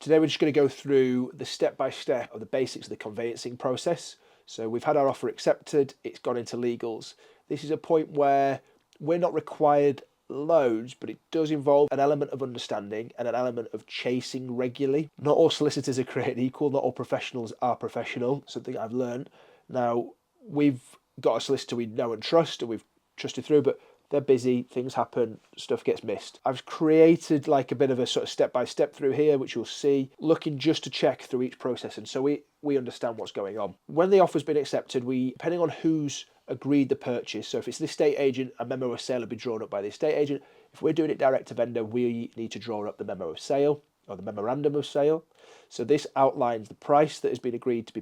Today we're just going to go through the step-by-step of the basics of the conveyancing process. So we've had our offer accepted, it's gone into legals. This is a point where we're not required loads, but it does involve an element of understanding and an element of chasing regularly. Not all solicitors are created equal, not all professionals are professional, something I've learned. Now, we've got a solicitor we know and trust, and we've trusted through, but they're busy, things happen, stuff gets missed. I've created like a bit of a sort of step-by-step through here, which you'll see, looking just to check through each process, and so we understand what's going on. When the offer's been accepted, depending on who's agreed the purchase, so if it's the estate agent, a memo of sale will be drawn up by the estate agent. If we're doing it direct to vendor, we need to draw up the memo of sale, or the memorandum of sale. So this outlines the price that has been agreed to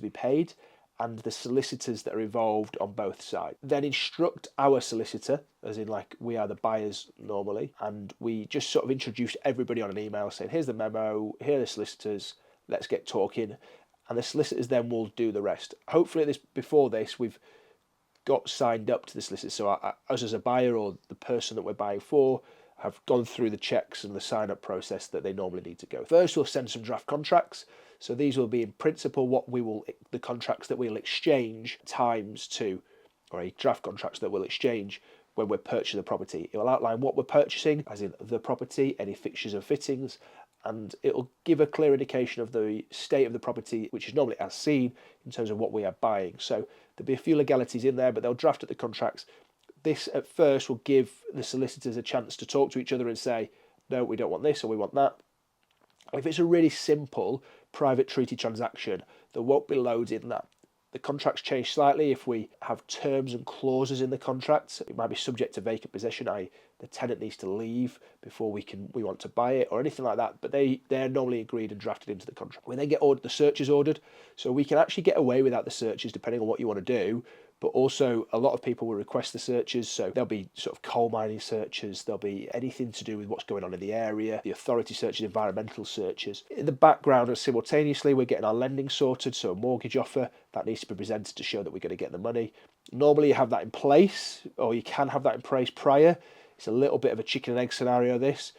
be paid, and the solicitors that are involved on both sides. Then instruct our solicitor, as in like we are the buyers normally, and we just sort of introduce everybody on an email saying, here's the memo, here are the solicitors, let's get talking. And the solicitors then will do the rest. Hopefully before this, we've got signed up to the solicitor. So us as a buyer or the person that we're buying for have gone through the checks and the sign-up process that they normally need to go. First, we'll send some draft contracts. So these will be in principle the contracts that we'll exchange times two, or a draft contracts that we'll exchange when we're purchasing the property. It will outline what we're purchasing, as in the property, any fixtures and fittings, and it'll give a clear indication of the state of the property, which is normally as seen in terms of what we are buying. So there'll be a few legalities in there, but they'll draft up the contracts. This at first will give the solicitors a chance to talk to each other and say, no, we don't want this or we want that. If it's a really simple private treaty transaction, there won't be loads in that. The contracts change slightly if we have terms and clauses in the contracts. It might be subject to vacant possession, i.e. the tenant needs to leave before we want to buy it or anything like that, but they're normally agreed and drafted into the contract. We then get the searches ordered, so we can actually get away without the searches depending on what you want to do. But also a lot of people will request the searches, so there'll be sort of coal mining searches, there'll be anything to do with what's going on in the area, the authority searches, environmental searches. In the background and simultaneously we're getting our lending sorted, so a mortgage offer that needs to be presented to show that we're going to get the money. Normally you have that in place, or you can have that in place prior. It's a little bit of a chicken and egg scenario this,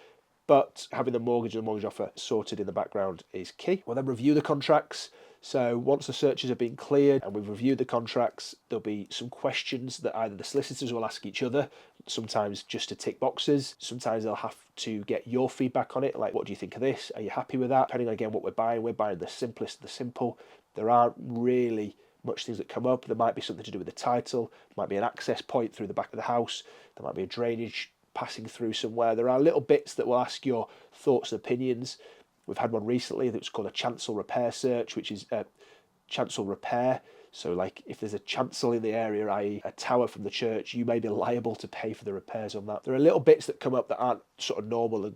but having the mortgage and the mortgage offer sorted in the background is key. We'll then review the contracts. So once the searches have been cleared and we've reviewed the contracts, there'll be some questions that either the solicitors will ask each other, sometimes just to tick boxes. Sometimes they'll have to get your feedback on it, like what do you think of this? Are you happy with that? Depending on, again, what we're buying the simplest of the simple. There aren't really much things that come up. There might be something to do with the title, there might be an access point through the back of the house, there might be a drainage passing through somewhere. There are little bits that will ask your thoughts and opinions. We've had one recently that's called a chancel repair search, which is a chancel repair. So like if there's a chancel in the area, i.e. a tower from the church, you may be liable to pay for the repairs on that. There are little bits that come up that aren't sort of normal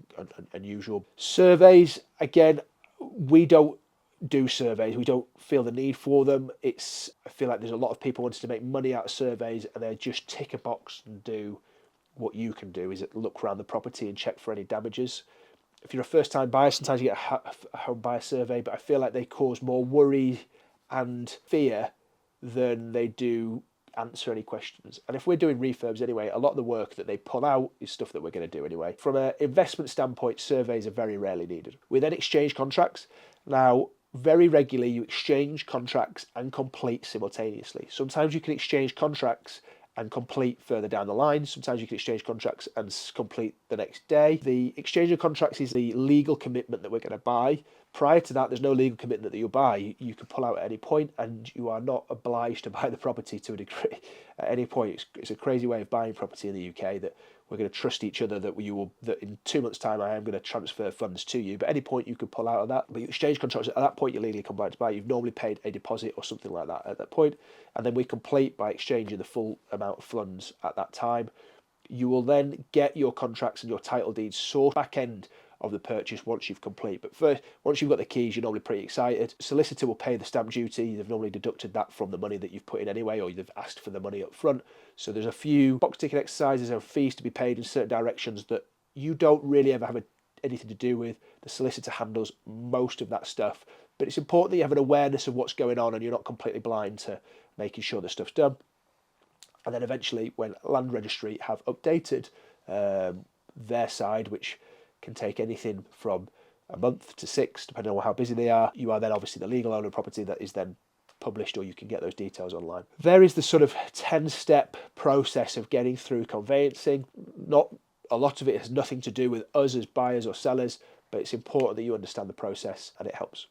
and usual. Surveys, again, we don't do surveys. We don't feel the need for them. I feel like there's a lot of people wanting to make money out of surveys and they just tick a box and do what you can do, is look around the property and check for any damages. If you're a first-time buyer, sometimes you get a home buyer survey, but I feel like they cause more worry and fear than they do answer any questions. And if we're doing refurbs anyway, a lot of the work that they pull out is stuff that we're going to do anyway. From an investment standpoint, surveys are very rarely needed. We then exchange contracts. Now, very regularly, you exchange contracts and complete simultaneously. Sometimes you can exchange contracts and complete further down the line. Sometimes you can exchange contracts and complete the next day. The exchange of contracts is the legal commitment that we're going to buy. Prior to that, there's no legal commitment that you'll buy. You can pull out at any point and you are not obliged to buy the property to a degree at any point. It's a crazy way of buying property in the UK that we're going to trust each other that in 2 months' time I am going to transfer funds to you. But at any point you could pull out of that. But you exchange contracts at that point, you're legally compliant to buy. You've normally paid a deposit or something like that at that point, and then we complete by exchanging the full amount of funds at that time. You will then get your contracts and your title deeds sorted back end of the purchase once you've complete. But first, once you've got the keys, you're normally pretty excited. Solicitor will pay the stamp duty. They've normally deducted that from the money that you've put in anyway, or you've asked for the money up front. So there's a few box ticking exercises and fees to be paid in certain directions that you don't really ever have anything to do with. The solicitor handles most of that stuff. But it's important that you have an awareness of what's going on and you're not completely blind to making sure the stuff's done. And then eventually, when Land Registry have updated their side, which can take anything from a month to 6, depending on how busy they are. You are then obviously the legal owner of property that is then published, or you can get those details online. There is the sort of 10-step process of getting through conveyancing. Not a lot of it has nothing to do with us as buyers or sellers, but it's important that you understand the process, and it helps.